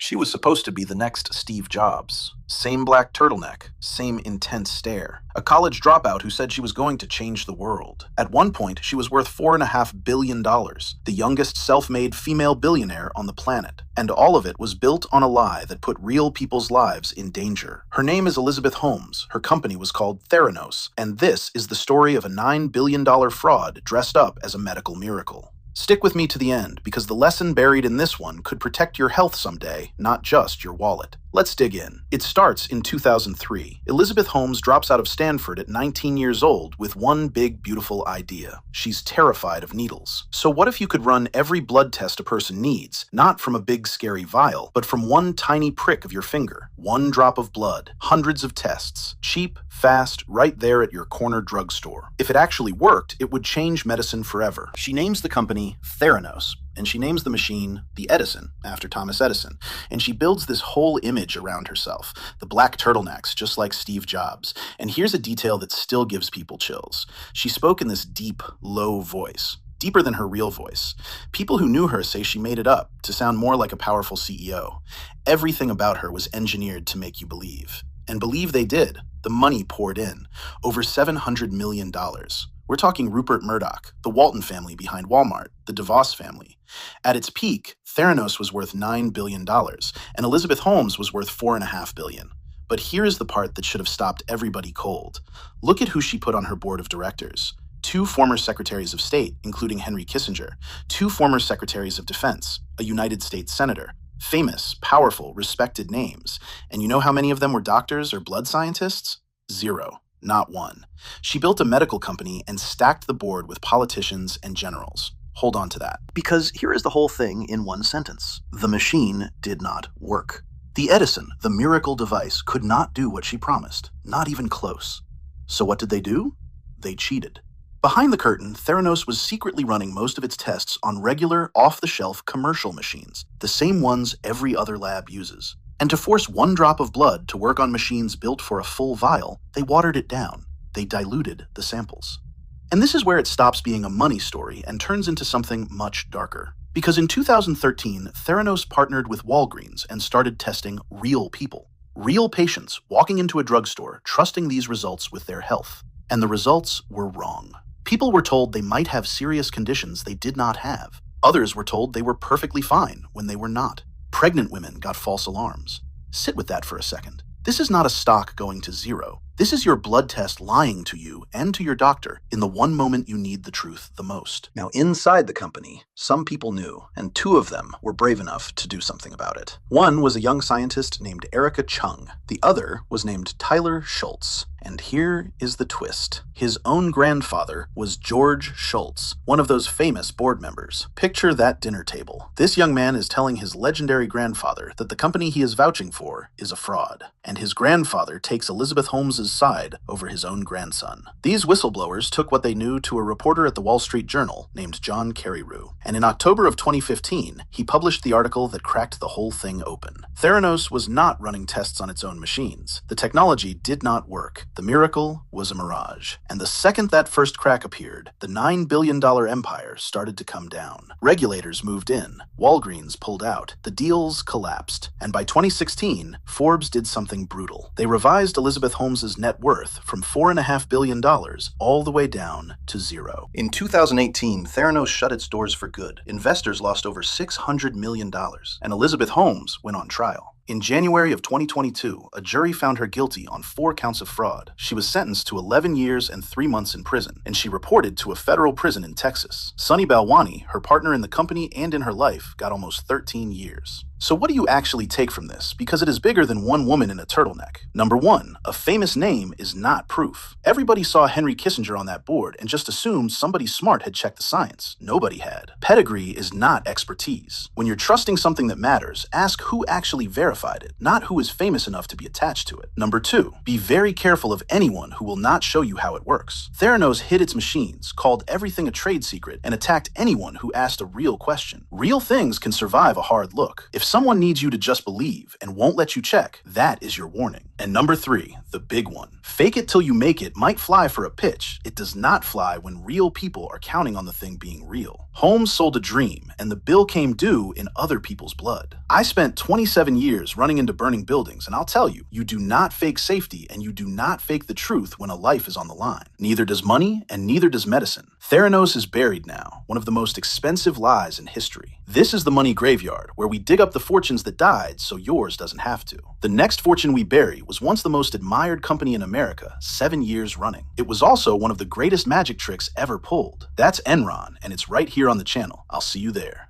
She was supposed to be the next Steve Jobs. Same black turtleneck, same intense stare. A college dropout who said she was going to change the world. At one point, she was worth $4.5 billion, the youngest self-made female billionaire on the planet. And all of it was built on a lie that put real people's lives in danger. Her name is Elizabeth Holmes. Her company was called Theranos. And this is the story of a $9 billion fraud dressed up as a medical miracle. Stick with me to the end, because the lesson buried in this one could protect your health someday, not just your wallet. Let's dig in. It starts in 2003. Elizabeth Holmes drops out of Stanford at 19 years old with one big, beautiful idea. She's terrified of needles. So what if you could run every blood test a person needs, not from a big, scary vial, but from one tiny prick of your finger? One drop of blood, hundreds of tests. Cheap, fast, right there at your corner drugstore. If it actually worked, it would change medicine forever. She names the company Theranos, and she names the machine the Edison, after Thomas Edison. And she builds this whole image around herself, the black turtlenecks, just like Steve Jobs. And here's a detail that still gives people chills. She spoke in this deep, low voice, deeper than her real voice. People who knew her say she made it up to sound more like a powerful CEO. Everything about her was engineered to make you believe. And believe they did. The money poured in. Over $700 million. We're talking Rupert Murdoch, the Walton family behind Walmart, the DeVos family. At its peak, Theranos was worth $9 billion, and Elizabeth Holmes was worth $4.5 billion. But here's the part that should have stopped everybody cold. Look at who she put on her board of directors. 2 former Secretaries of State, including Henry Kissinger, 2 former Secretaries of Defense, a United States Senator. Famous, powerful, respected names. And you know how many of them were doctors or blood scientists? 0. Not one. She built a medical company and stacked the board with politicians and generals. Hold on to that. Because here is the whole thing in one sentence. The machine did not work. The Edison, the miracle device, could not do what she promised. Not even close. So what did they do? They cheated. Behind the curtain, Theranos was secretly running most of its tests on regular, off-the-shelf commercial machines, the same ones every other lab uses. And to force one drop of blood to work on machines built for a full vial, they watered it down. They diluted the samples. And this is where it stops being a money story and turns into something much darker. Because in 2013, Theranos partnered with Walgreens and started testing real people. Real patients walking into a drugstore, trusting these results with their health. And the results were wrong. People were told they might have serious conditions they did not have. Others were told they were perfectly fine when they were not. Pregnant women got false alarms. Sit with that for a second. This is not a stock going to zero. This is your blood test lying to you and to your doctor in the one moment you need the truth the most. Now, inside the company, some people knew, and 2 of them were brave enough to do something about it. One was a young scientist named Erica Chung. The other was named Tyler Schultz. And here is the twist. His own grandfather was George Schultz, one of those famous board members. Picture that dinner table. This young man is telling his legendary grandfather that the company he is vouching for is a fraud. And his grandfather takes Elizabeth Holmes's side over his own grandson. These whistleblowers took what they knew to a reporter at the Wall Street Journal named John Carreyrou. And in October of 2015, he published the article that cracked the whole thing open. Theranos was not running tests on its own machines. The technology did not work. The miracle was a mirage. And the second that first crack appeared, the $9 billion empire started to come down. Regulators moved in. Walgreens pulled out. The deals collapsed. And by 2016, Forbes did something brutal. They revised Elizabeth Holmes's net worth from $4.5 billion all the way down to 0. In 2018, Theranos shut its doors for good. Investors lost over $600 million. And Elizabeth Holmes went on trial. In January of 2022, a jury found her guilty on 4 counts of fraud. She was sentenced to 11 years and 3 months in prison, and she reported to a federal prison in Texas. Sunny Balwani, her partner in the company and in her life, got almost 13 years. So what do you actually take from this? Because it is bigger than one woman in a turtleneck. Number 1, a famous name is not proof. Everybody saw Henry Kissinger on that board and just assumed somebody smart had checked the science. Nobody had. Pedigree is not expertise. When you're trusting something that matters, ask who actually verified it, not who is famous enough to be attached to it. Number 2, be very careful of anyone who will not show you how it works. Theranos hid its machines, called everything a trade secret, and attacked anyone who asked a real question. Real things can survive a hard look. If someone needs you to just believe and won't let you check, that is your warning. And number 3, the big one. Fake it till you make it might fly for a pitch. It does not fly when real people are counting on the thing being real. Holmes sold a dream, and the bill came due in other people's blood. I spent 27 years running into burning buildings, and I'll tell you, you do not fake safety and you do not fake the truth when a life is on the line. Neither does money, and neither does medicine. Theranos is buried now, one of the most expensive lies in history. This is the money graveyard, where we dig up the fortunes that died so yours doesn't have to. The next fortune we bury was once the most admired company in America, 7 years running. It was also one of the greatest magic tricks ever pulled. That's Enron, and it's right here on the channel. I'll see you there.